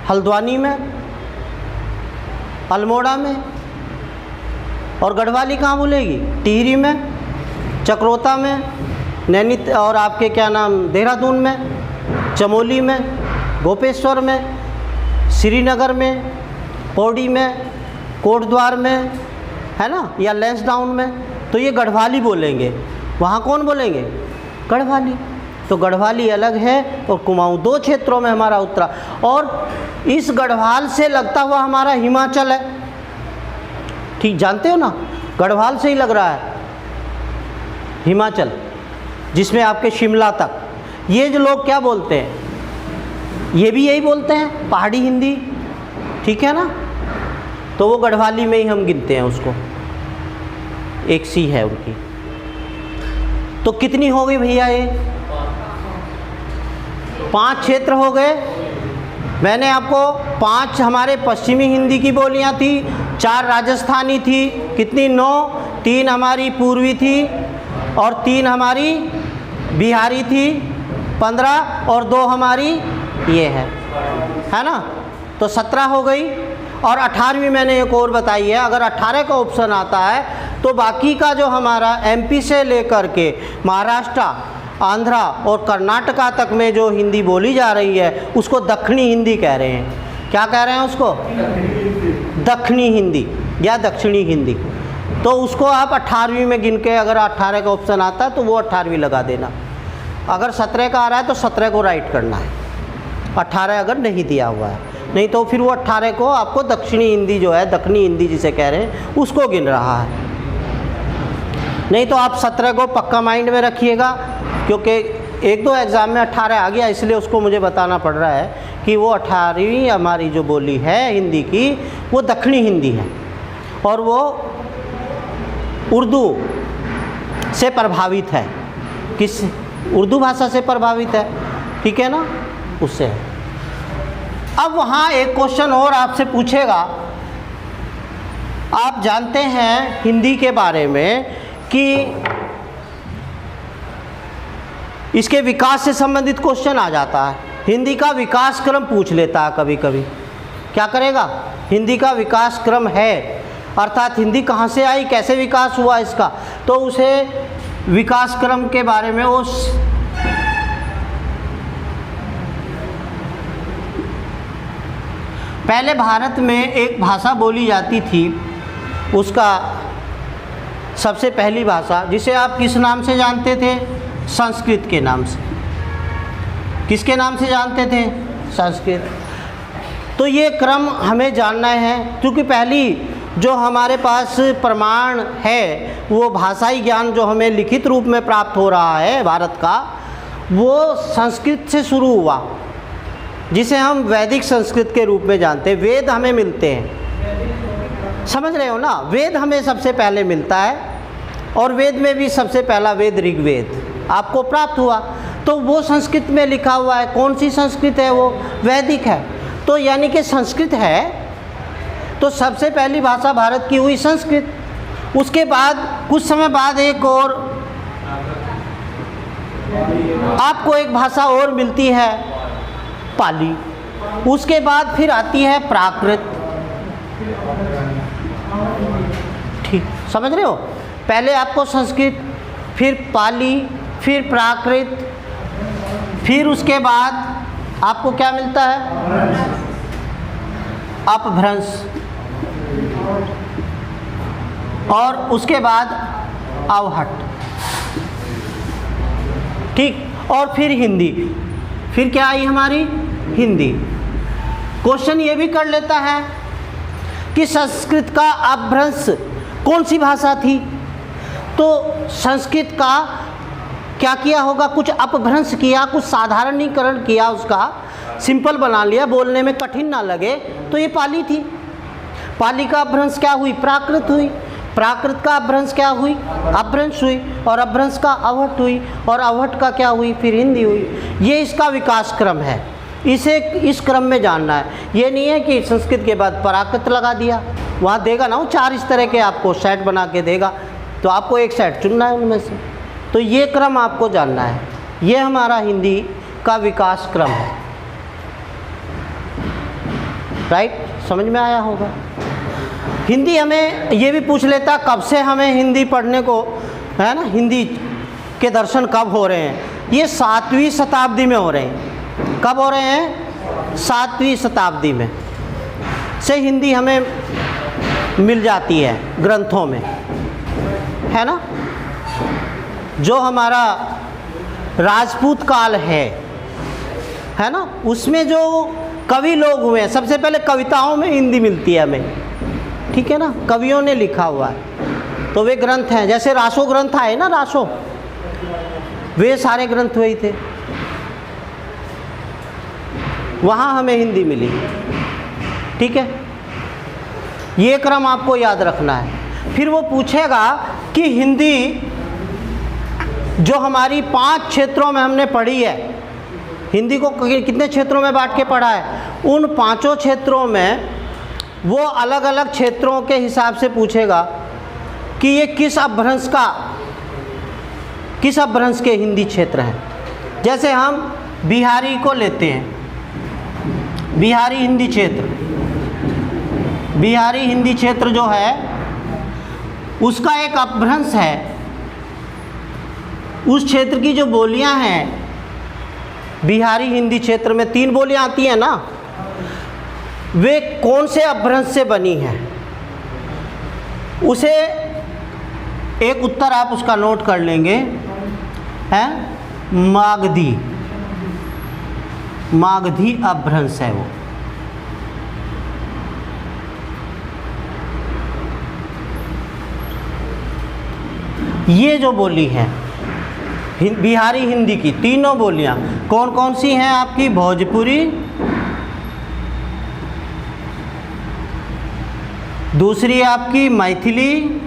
हल्द्वानी में, अल्मोड़ा में। और गढ़वाली कहाँ बोलेगी? टिहरी में, चक्रोता में, और आपके क्या नाम, देहरादून में, चमोली में, गोपेश्वर में, श्रीनगर में, पौड़ी में, कोटद्वार में, है ना, या लैंसडाउन में। तो ये गढ़वाली बोलेंगे। वहाँ कौन बोलेंगे? गढ़वाली। तो गढ़वाली अलग है और कुमाऊँ, दो क्षेत्रों में हमारा उतरा। और इस गढ़वाल से लगता हुआ हमारा हिमाचल है, ठीक जानते हो ना, गढ़वाल से ही लग रहा है हिमाचल, जिसमें आपके शिमला तक। ये जो लोग क्या बोलते हैं, ये भी यही बोलते हैं, पहाड़ी हिंदी, ठीक है ना। तो वो गढ़वाली में ही हम गिनते हैं उसको, एक सी है उनकी। तो कितनी हो गई भैया? ये 5 क्षेत्र हो गए। मैंने आपको 5 हमारे पश्चिमी हिंदी की बोलियां थी, 4 राजस्थानी थी, कितनी? 9, 3 हमारी पूर्वी थी और 3 हमारी बिहारी थी, 15, और 2 हमारी ये है ना। तो 17 हो गई। और 18वीं मैंने एक और बताई है। अगर 18 का ऑप्शन आता है तो बाकी का जो हमारा एमपी से लेकर के महाराष्ट्र, आंध्रा और कर्नाटका तक में जो हिंदी बोली जा रही है उसको दक्षिणी हिंदी कह रहे हैं। क्या कह रहे हैं उसको? दक्षिणी हिंदी या दक्षिणी हिंदी। तो उसको आप 18वीं में गिन के, अगर 18 का ऑप्शन आता है तो वो 18वीं लगा देना। अगर 17 का आ रहा है तो 17 को राइट करना है, 18 अगर नहीं दिया हुआ है, नहीं तो फिर वो 18 को आपको दक्षिणी हिंदी जो है, दक्षिणी हिंदी जिसे कह रहे हैं, उसको गिन रहा है। नहीं तो आप 17 को पक्का माइंड में रखिएगा, क्योंकि 1-2 एग्ज़ाम में 18 आ गया, इसलिए उसको मुझे बताना पड़ रहा है कि वो 18वीं हमारी जो बोली है हिंदी की, वो दक्षिणी हिंदी है और वो उर्दू से प्रभावित है। किस? उर्दू भाषा से प्रभावित है, ठीक है ना, उससे। अब वहाँ एक क्वेश्चन और आपसे पूछेगा। आप जानते हैं हिंदी के बारे में कि इसके विकास से संबंधित क्वेश्चन आ जाता है। हिंदी का विकास क्रम पूछ लेता है कभी कभी। क्या करेगा? हिंदी का विकास क्रम है, अर्थात हिंदी कहाँ से आई, कैसे विकास हुआ इसका, तो उसे विकास क्रम के बारे में उस पहले भारत में एक भाषा बोली जाती थी, उसका सबसे पहली भाषा, जिसे आप किस नाम से जानते थे? संस्कृत के नाम से। किसके नाम से जानते थे? संस्कृत। तो ये क्रम हमें जानना है, क्योंकि पहली जो हमारे पास प्रमाण है, वो भाषाई ज्ञान जो हमें लिखित रूप में प्राप्त हो रहा है भारत का, वो संस्कृत से शुरू हुआ, जिसे हम वैदिक संस्कृत के रूप में जानते हैं। वेद हमें मिलते हैं, समझ रहे हो ना, वेद हमें सबसे पहले मिलता है, और वेद में भी सबसे पहला वेद ऋग्वेद आपको प्राप्त हुआ, तो वो संस्कृत में लिखा हुआ है। कौन सी संस्कृत है? वो वैदिक है। तो यानी कि संस्कृत है, तो सबसे पहली भाषा भारत की हुई संस्कृत। उसके बाद कुछ समय बाद एक और आपको एक भाषा और मिलती है, पाली। उसके बाद फिर आती है प्राकृत। ठीक, समझ रहे हो? पहले आपको संस्कृत, फिर पाली, फिर प्राकृत, फिर उसके बाद आपको क्या मिलता है? अपभ्रंश, और उसके बाद अवहट। ठीक, और फिर हिंदी। फिर क्या आई हमारी? हिंदी। क्वेश्चन ये भी कर लेता है कि संस्कृत का अपभ्रंश कौन सी भाषा थी? तो संस्कृत का क्या किया होगा? कुछ अपभ्रंश किया, कुछ साधारणीकरण किया, उसका सिंपल बना लिया, बोलने में कठिन ना लगे, तो ये पाली थी। पाली का अपभ्रंश क्या हुई? प्राकृत हुई। प्राकृत का अपभ्रंश क्या हुई? अपभ्रंश हुई, और अपभ्रंश का अवहट हुई, और अवहट का क्या हुई? फिर हिंदी हुई। ये इसका विकास क्रम है, इसे इस क्रम में जानना है। ये नहीं है कि संस्कृत के बाद प्राकृत लगा दिया, वहाँ देगा ना वो 4 इस तरह के आपको सेट बना के देगा, तो आपको एक सेट चुनना है उनमें से। तो ये क्रम आपको जानना है, ये हमारा हिंदी का विकास क्रम है। राइट, समझ में आया होगा। हिंदी हमें ये भी पूछ लेता कब से हमें हिंदी पढ़ने को, है ना, हिंदी के दर्शन कब हो रहे हैं? ये 7वीं शताब्दी में हो रहे हैं। कब हो रहे हैं? 7वीं शताब्दी में से हिंदी हमें मिल जाती है ग्रंथों में, है ना। जो हमारा राजपूत काल है ना, उसमें जो कवि लोग हुए हैं, सबसे पहले कविताओं में हिंदी मिलती है हमें, ठीक है ना, कवियों ने लिखा हुआ है, तो वे ग्रंथ हैं। जैसे रासो ग्रंथ आए ना, रासो, वे सारे ग्रंथ वही थे, वहाँ हमें हिंदी मिली, ठीक है। ये क्रम आपको याद रखना है। फिर वो पूछेगा कि हिंदी जो हमारी 5 क्षेत्रों में हमने पढ़ी है, हिंदी को कितने क्षेत्रों में बांट के पढ़ा है? उन 5 क्षेत्रों में वो अलग अलग क्षेत्रों के हिसाब से पूछेगा कि ये किस अपभ्रंश के हिंदी क्षेत्र हैं। जैसे हम बिहारी को लेते हैं, बिहारी हिंदी क्षेत्र, बिहारी हिंदी क्षेत्र जो है उसका एक अपभ्रंश है। उस क्षेत्र की जो बोलियां हैं, बिहारी हिंदी क्षेत्र में 3 बोलियां आती हैं ना, वे कौन से अपभ्रंश से बनी हैं? उसे एक उत्तर आप उसका नोट कर लेंगे, है मागधी, मागधी अपभ्रंश है वो। ये जो बोली है बिहारी हिंदी की, तीनों बोलियां कौन कौन सी हैं आपकी? भोजपुरी, दूसरी आपकी मैथिली,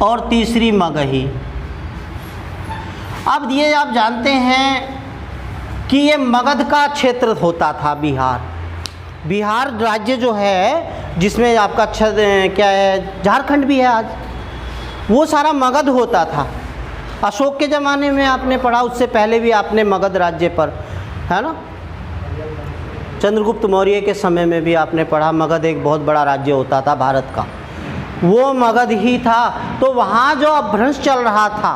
और तीसरी मगही। अब ये आप जानते हैं कि ये मगध का क्षेत्र होता था बिहार। बिहार राज्य जो है, जिसमें आपका क्या है, झारखंड भी है आज, वो सारा मगध होता था। अशोक के ज़माने में आपने पढ़ा, उससे पहले भी आपने मगध राज्य पर, है ना, चंद्रगुप्त मौर्य के समय में भी आपने पढ़ा, मगध एक बहुत बड़ा राज्य होता था भारत का, वो मगध ही था। तो वहाँ जो अपभ्रंश चल रहा था,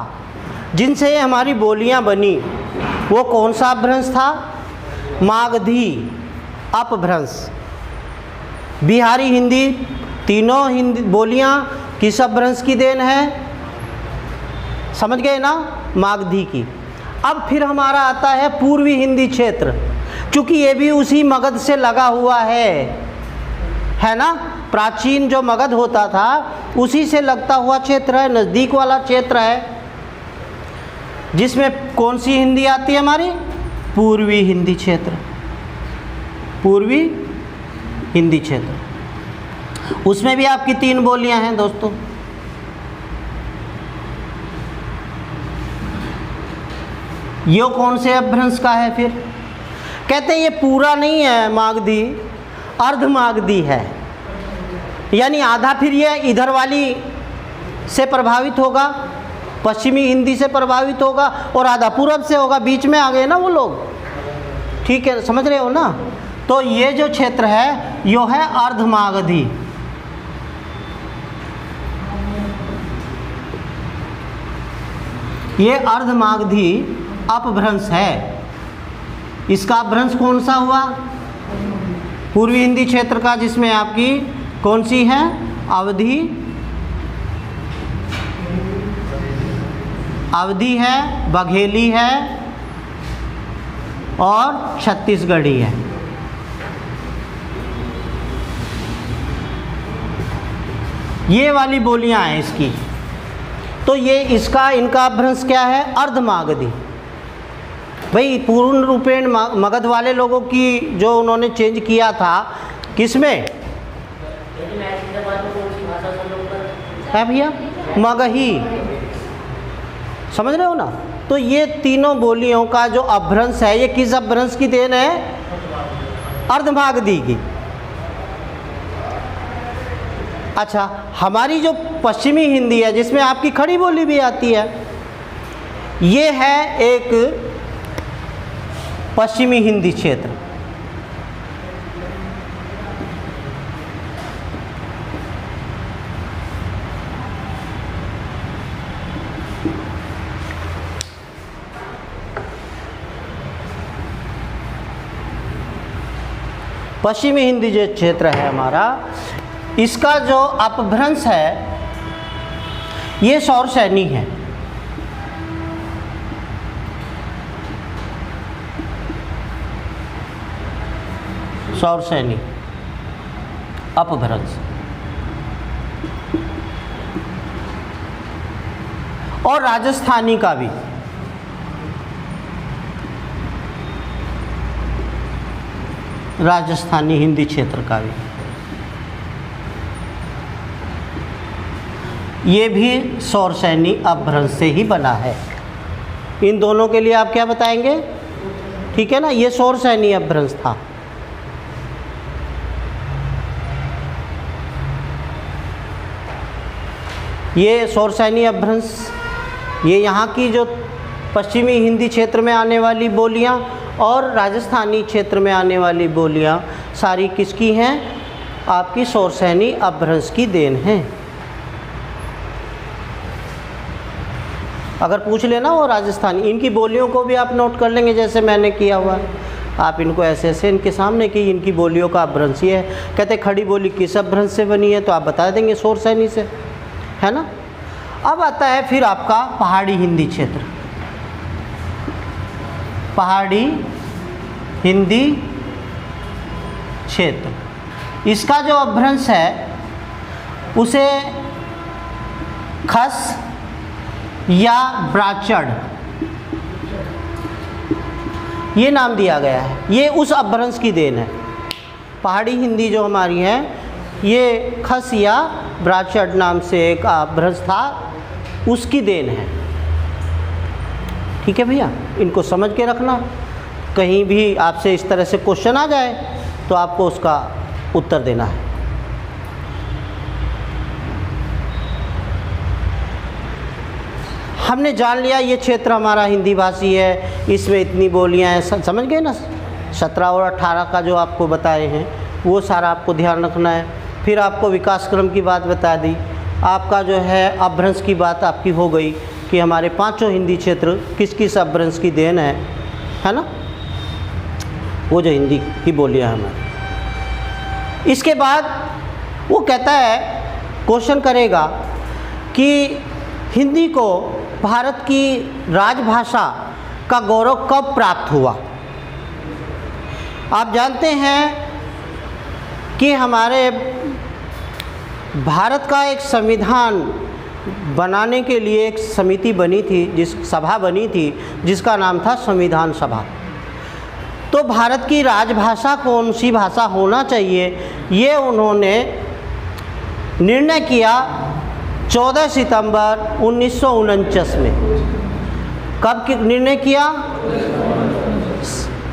जिनसे हमारी बोलियाँ बनी, वो कौन सा अपभ्रंश था? मागधी अपभ्रंश। बिहारी हिंदी, तीनों हिंदी बोलियाँ किस अपभ्रंश की देन है? समझ गए ना, मागधी की। अब फिर हमारा आता है पूर्वी हिंदी क्षेत्र, क्योंकि ये भी उसी मगध से लगा हुआ है ना। प्राचीन जो मगध होता था उसी से लगता हुआ क्षेत्र है, नज़दीक वाला क्षेत्र है, जिसमें कौन सी हिंदी आती है हमारी? पूर्वी हिंदी क्षेत्र, पूर्वी हिंदी क्षेत्र। उसमें भी आपकी 3 बोलियां हैं दोस्तों। ये कौन से अपभ्रंश का है? फिर कहते हैं ये पूरा नहीं है मागधी, अर्ध मागधी है, यानी आधा फिर ये इधर वाली से प्रभावित होगा, पश्चिमी हिंदी से प्रभावित होगा, और आधा पूरब से होगा। बीच में आ गए ना वो लोग, ठीक है, समझ रहे हो ना। तो ये जो क्षेत्र है यो है अर्ध मागधी। ये अर्ध मागधी अपभ्रंश है। इसका अपभ्रंश कौन सा हुआ? पूर्वी हिंदी क्षेत्र का, जिसमें आपकी कौन सी है? अवधी, अवधी है, बघेली है और छत्तीसगढ़ी है। ये वाली बोलियां हैं इसकी। तो ये इसका, इनका अपभ्रंश क्या है? अर्धमागधी। भाई पूर्ण रूपेण मगध वाले लोगों की जो उन्होंने चेंज किया था, किसमें? है भैया, मगही, समझ रहे हो ना। तो ये तीनों बोलियों का जो अपभ्रंश है, ये किस अपभ्रंश की देन है? अर्धमागधी की। अच्छा, हमारी जो पश्चिमी हिंदी है जिसमें आपकी खड़ी बोली भी आती है, ये है एक पश्चिमी हिंदी क्षेत्र। पश्चिमी हिंदी जो क्षेत्र है हमारा, इसका जो अपभ्रंश है ये सौरसैनी है। सौरसैनी अपभ्रंश। और राजस्थानी का भी, राजस्थानी हिंदी क्षेत्र का भी, ये भी सौरसैनी अपभ्रंश से ही बना है। इन दोनों के लिए आप क्या बताएंगे? ठीक है ना, ये सौरसैनी अपभ्रंश था। ये सौरसैनी अपभ्रंश, ये यहाँ की जो पश्चिमी हिंदी क्षेत्र में आने वाली बोलियाँ और राजस्थानी क्षेत्र में आने वाली बोलियाँ सारी किसकी हैं? आपकी सौरसैनी अपभ्रंश की देन हैं। अगर पूछ लेना वो राजस्थानी, इनकी बोलियों को भी आप नोट कर लेंगे जैसे मैंने किया हुआ है। आप इनको ऐसे ऐसे इनके सामने कि इनकी बोलियों का अपभ्रंश ये है। कहते खड़ी बोली किस अपभ्रंश से बनी है, तो आप बता देंगे सौरसैनी से, है ना। अब आता है फिर आपका पहाड़ी हिंदी क्षेत्र। पहाड़ी हिंदी क्षेत्र, इसका जो अपभ्रंश है उसे खस या ब्राचड़ ये नाम दिया गया है। ये उस अपभ्रंश की देन है। पहाड़ी हिंदी जो हमारी है ये खस या ब्राचड़ नाम से एक अपभ्रंश था, उसकी देन है। ठीक है भैया, इनको समझ के रखना। कहीं भी आपसे इस तरह से क्वेश्चन आ जाए तो आपको उसका उत्तर देना है। हमने जान लिया ये क्षेत्र हमारा हिंदी भाषी है, इसमें इतनी बोलियां हैं, समझ गए ना। 17 और 18 का जो आपको बताए हैं वो सारा आपको ध्यान रखना है। फिर आपको विकास क्रम की बात बता दी, आपका जो है अपभ्रंश की बात आपकी हो गई कि हमारे पांचों हिंदी क्षेत्र किस किस अपभ्रंश की देन है ना, वो जो हिंदी की बोलियां हैं हमारी। इसके बाद वो कहता है, क्वेश्चन करेगा कि हिंदी को भारत की राजभाषा का गौरव कब प्राप्त हुआ। आप जानते हैं कि हमारे भारत का एक संविधान बनाने के लिए एक समिति बनी थी, सभा बनी थी जिसका नाम था संविधान सभा। तो भारत की राजभाषा कौन सी भाषा होना चाहिए ये उन्होंने निर्णय किया 14 सितंबर 1949 में। कब निर्णय किया?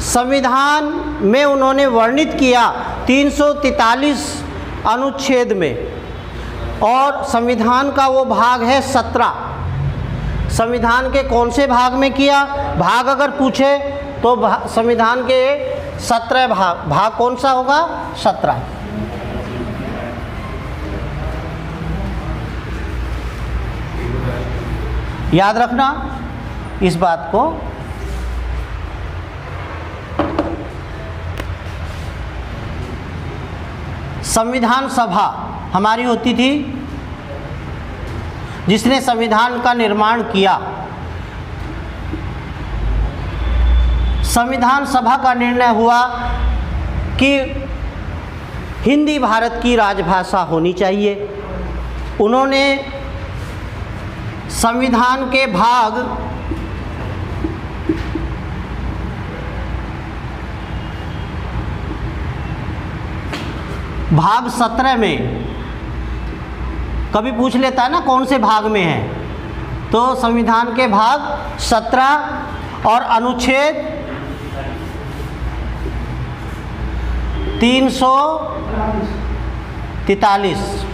संविधान में उन्होंने वर्णित किया 343 अनुच्छेद में, और संविधान का वो भाग है 17। संविधान के कौन से भाग में किया? भाग अगर पूछे तो संविधान के 17 भाग कौन सा होगा? 17। याद रखना इस बात को। संविधान सभा हमारी होती थी जिसने संविधान का निर्माण किया। संविधान सभा का निर्णय हुआ कि हिंदी भारत की राजभाषा होनी चाहिए। उन्होंने संविधान के भाग 17 में कभी पूछ लेता है ना कौन से भाग में है, तो संविधान के भाग 17 और अनुच्छेद 343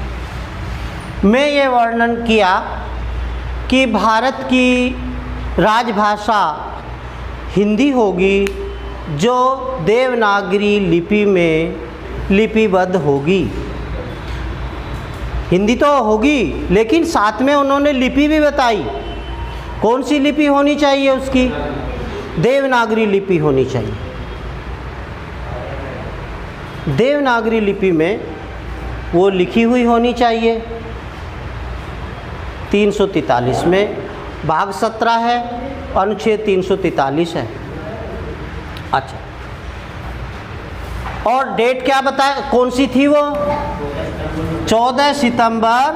में ये वर्णन किया कि भारत की राजभाषा हिंदी होगी जो देवनागरी लिपि में लिपिबद्ध होगी। हिंदी तो होगी, लेकिन साथ में उन्होंने लिपि भी बताई। कौन सी लिपि होनी चाहिए उसकी? देवनागरी लिपि होनी चाहिए। देवनागरी लिपि में वो लिखी हुई होनी चाहिए। 343 में भाग 17 है, अनुच्छेद 343 है। अच्छा, और डेट क्या बताए, कौन सी थी वो? 14 सितंबर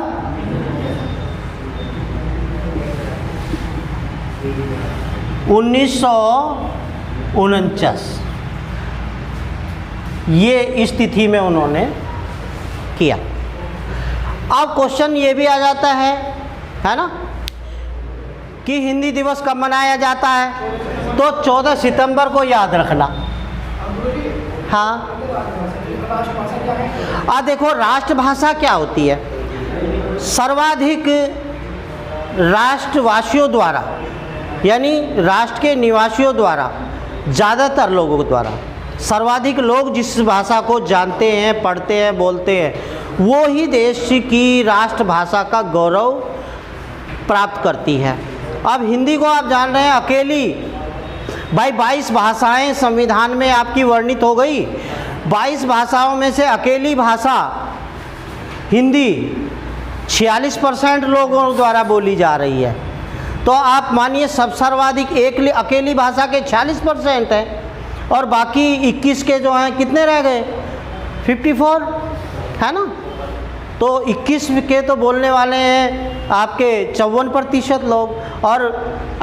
1949, ये इस तिथि में उन्होंने किया। अब क्वेश्चन ये भी आ जाता है ना, कि हिंदी दिवस कब मनाया जाता है? तो 14 सितंबर को याद रखना। हाँ, देखो राष्ट्रभाषा क्या होती है? सर्वाधिक राष्ट्रवासियों द्वारा, यानी राष्ट्र के निवासियों द्वारा, ज़्यादातर लोगों द्वारा, सर्वाधिक लोग जिस भाषा को जानते हैं, पढ़ते हैं, बोलते हैं, वो ही देश की राष्ट्रभाषा का गौरव प्राप्त करती है। अब हिंदी को आप जान रहे हैं अकेली, भाई 22 भाषाएं संविधान में आपकी वर्णित हो गई। 22 भाषाओं में से अकेली भाषा हिंदी 46% लोगों द्वारा बोली जा रही है। तो आप मानिए सब सर्वाधिक अकेली भाषा के 46% हैं, और बाकी 21 के जो हैं कितने रह गए? 54, है ना? तो 21 के तो बोलने वाले हैं आपके 54% लोग, और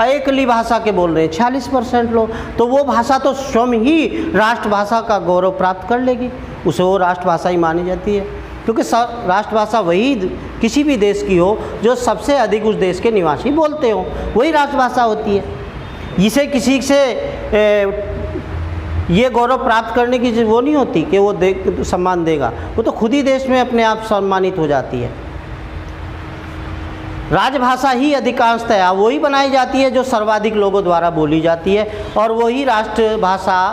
एकली भाषा के बोल रहे हैं 46% लोग। तो वो भाषा तो स्वयं ही राष्ट्रभाषा का गौरव प्राप्त कर लेगी, उसे वो राष्ट्रभाषा ही मानी जाती है। क्योंकि राष्ट्रभाषा वही किसी भी देश की हो जो सबसे अधिक उस देश के निवासी बोलते हो, वही राष्ट्रभाषा होती है। इसे किसी से ये गौरव प्राप्त करने की वो नहीं होती कि वो सम्मान देगा, वो तो खुद ही देश में अपने आप सम्मानित हो जाती है। राजभाषा ही अधिकांशतः वही बनाई जाती है जो सर्वाधिक लोगों द्वारा बोली जाती है, और वही राष्ट्रभाषा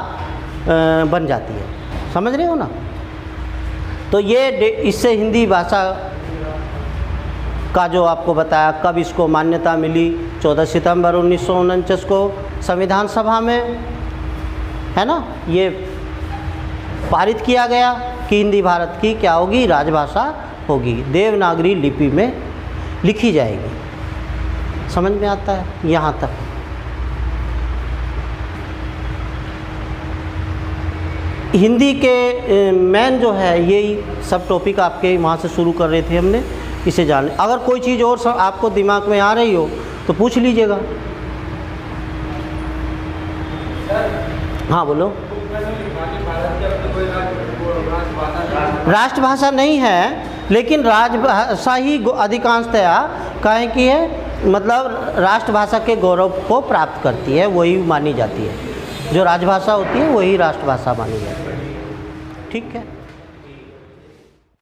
बन जाती है। समझ रहे हो ना? तो ये इससे हिंदी भाषा का जो आपको बताया कब इसको मान्यता मिली, 14 सितंबर 1949 को संविधान सभा में, है ना, ये पारित किया गया कि हिंदी भारत की क्या होगी? राजभाषा होगी, देवनागरी लिपि में लिखी जाएगी। समझ में आता है यहाँ तक? हिंदी के मेन जो है यही सब टॉपिक आपके वहाँ से शुरू कर रहे थे हमने, इसे जाने। अगर कोई चीज़ और सब आपको दिमाग में आ रही हो तो पूछ लीजिएगा। हाँ बोलो। राष्ट्रभाषा नहीं है, लेकिन राजभाषा ही अधिकांशतया काहे की है, मतलब राष्ट्रभाषा के गौरव को प्राप्त करती है, वही मानी जाती है। जो राजभाषा होती है वही राष्ट्रभाषा मानी जाती है। ठीक है।